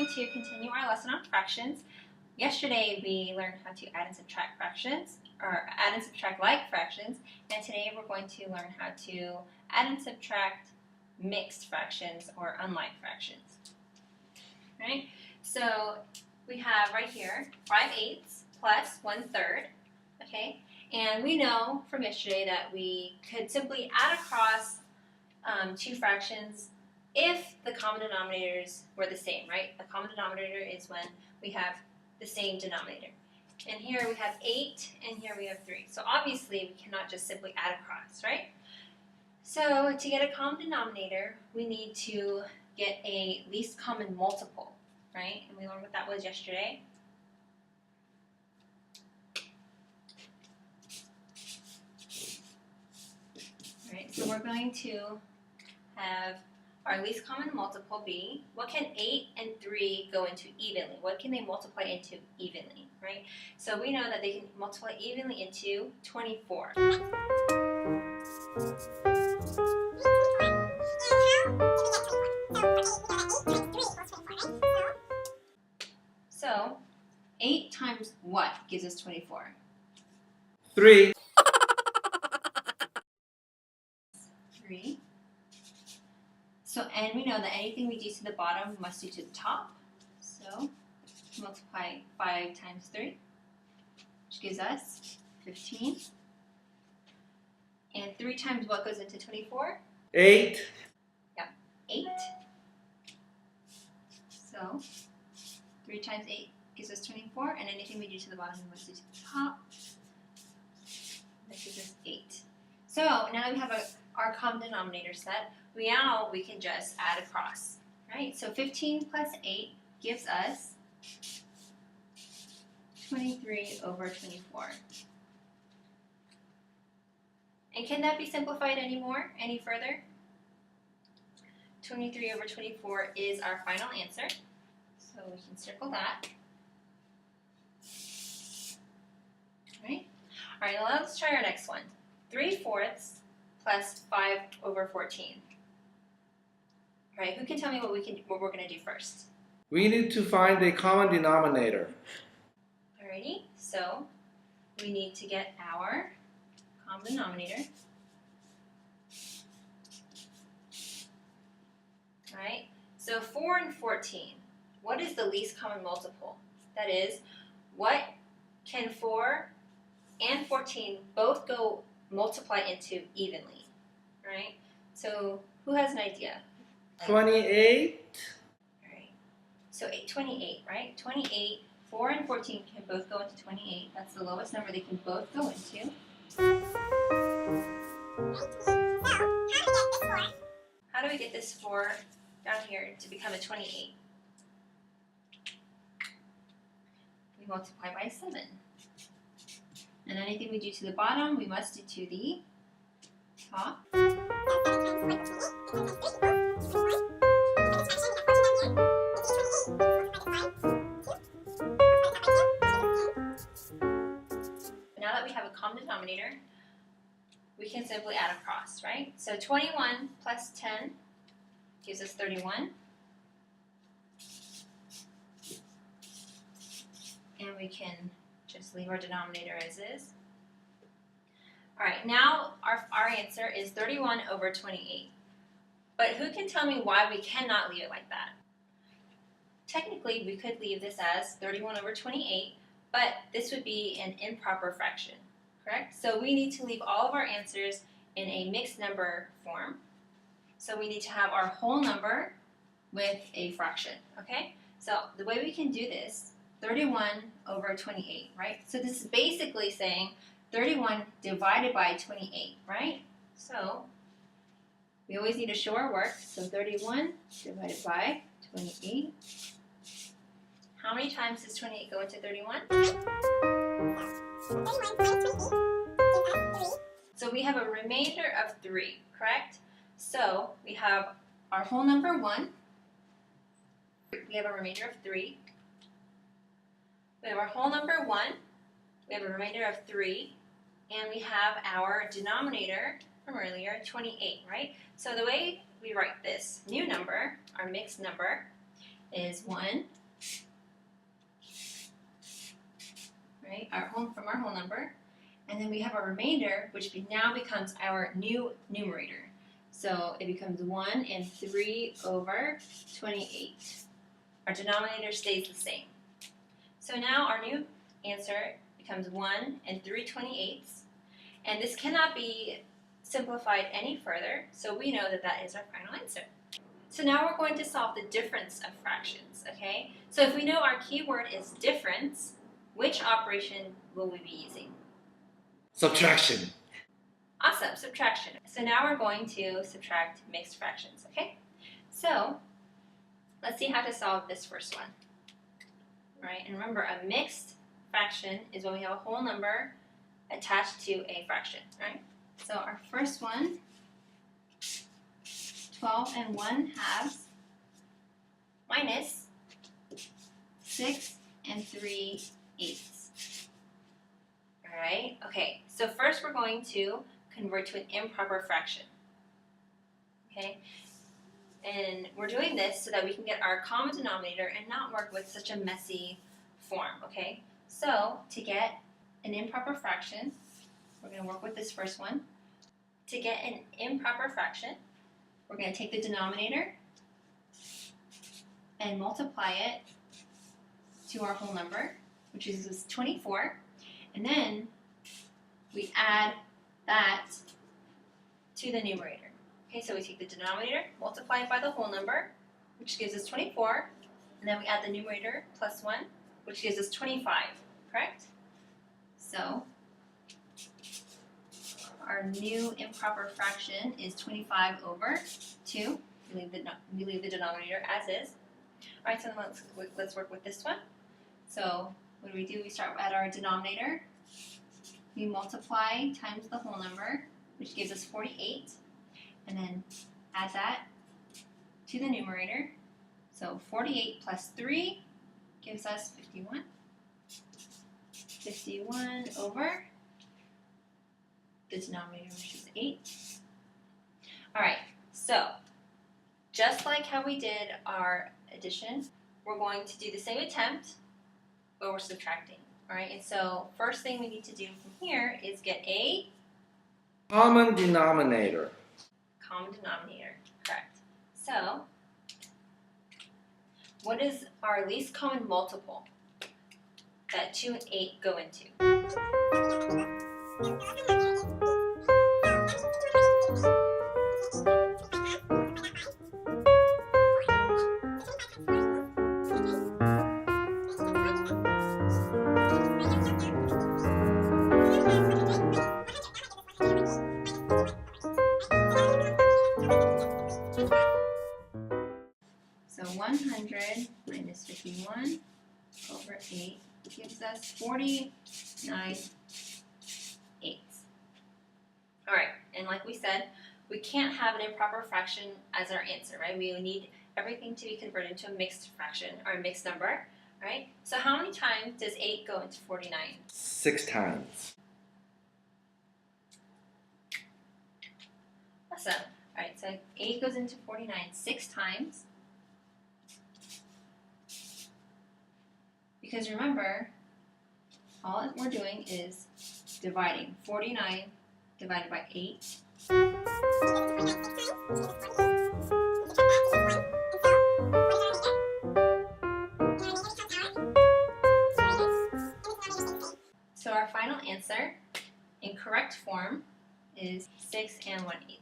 going to continue our lesson on fractions. Yesterday we learned how to add and subtract fractions, or add and subtract like fractions, and today we're going to learn how to add and subtract mixed fractions or unlike fractions. Right? So we have right here 5/8 plus 1/3, okay? And we know from yesterday that we could simply add across two fractions if the common denominators were the same, right? The common denominator is when we have the same denominator. And here we have 8 and here we have 3. So obviously we cannot just simply add across, right? So to get a common denominator, we need to get a least common multiple, right? And we learned what that was yesterday. All right, so we're going to have our least common multiple be, what can 8 and 3 go into evenly? What can they multiply into evenly, right? So we know that they can multiply evenly into 24. So 8 times what gives us 24? 3. 3. So, and we know that anything we do to the bottom, we must do to the top. So, multiply 5 times 3, which gives us 15. And 3 times what goes into 24? 8. Yeah, 8. So, 3 times 8 gives us 24, and anything we do to the bottom, we must do to the top. That gives us 8. So, now that we have our common denominator set, we can just add across, right? So 15 plus 8 gives us 23 over 24. And can that be simplified any further? 23 over 24 is our final answer. So we can circle that. Right? All right, now let's try our next one. 3/4 plus 5 over 14. All right, who can tell me what we're going to do first? We need to find a common denominator. Alrighty, so we need to get our common denominator. Alright, so 4 and 14, what is the least common multiple? That is, what can 4 and 14 both go multiply into evenly? Right? So who has an idea? 28. Alright, so 28, right? 28, 4 and 14 can both go into 28. That's the lowest number they can both go into. How do we get this 4 down here to become a 28? We multiply by 7. And anything we do to the bottom, we must do to the top. Now that we have a common denominator, we can simply add across, right? So 21 plus 10 gives us 31. And we can just leave our denominator as is. All right, now our answer is 31 over 28. But who can tell me why we cannot leave it like that? Technically, we could leave this as 31 over 28, but this would be an improper fraction, correct? So we need to leave all of our answers in a mixed number form. So we need to have our whole number with a fraction, okay? So the way we can do this, 31 over 28, right? So this is basically saying 31 divided by 28, right? So we always need to show our work. So 31 divided by 28. How many times does 28 go into 31? So we have a remainder of 3, correct? So we have our whole number 1. We have a remainder of 3. We have our whole number 1. We have a remainder of 3. And we have our denominator from earlier, 28, right? So the way we write this new number, our mixed number, is 1, right, from our whole number. And then we have our remainder, which now becomes our new numerator. So it becomes 1 and 3 over 28. Our denominator stays the same. So now our new answer becomes 1 and 3/28. And this cannot be simplified any further, so we know that that is our final answer. So now we're going to solve the difference of fractions, okay? So if we know our keyword is difference, which operation will we be using? Subtraction. Awesome, subtraction. So now we're going to subtract mixed fractions, okay? So let's see how to solve this first one. Right, and remember, a mixed fraction is when we have a whole number attached to a fraction, right? So our first one, 12 and 1/2 minus 6 and 3/8. All right, okay, so first we're going to convert to an improper fraction, okay? And we're doing this so that we can get our common denominator and not work with such a messy form, okay? So to get an improper fraction, we're going to work with this first one. To get an improper fraction, we're going to take the denominator and multiply it to our whole number, which is 24. And then we add that to the numerator. Okay, so we take the denominator, multiply it by the whole number, which gives us 24, and then we add the numerator plus 1, which gives us 25, correct? So our new improper fraction is 25 over 2. We leave the denominator as is. All right, so let's work with this one. So what do? We start at our denominator. We multiply times the whole number, which gives us 48. And then add that to the numerator. So 48 plus 3 gives us 51. 51 over the denominator, which is 8. All right, so just like how we did our addition, we're going to do the same attempt, but we're subtracting. All right, and so first thing we need to do from here is get a Common denominator. Common denominator, correct. So, what is our least common multiple that 2 and 8 go into? So 100 minus 51 over 8 gives us 49/8. All right, and like we said, we can't have an improper fraction as our answer, right? We need everything to be converted to a mixed fraction or a mixed number, right? So how many times does 8 go into 49? 6 times. Awesome. All right, so 8 goes into 49 6 times. Because remember, all we're doing is dividing. 49 divided by 8. So our final answer, in correct form, is 6 and 1/8.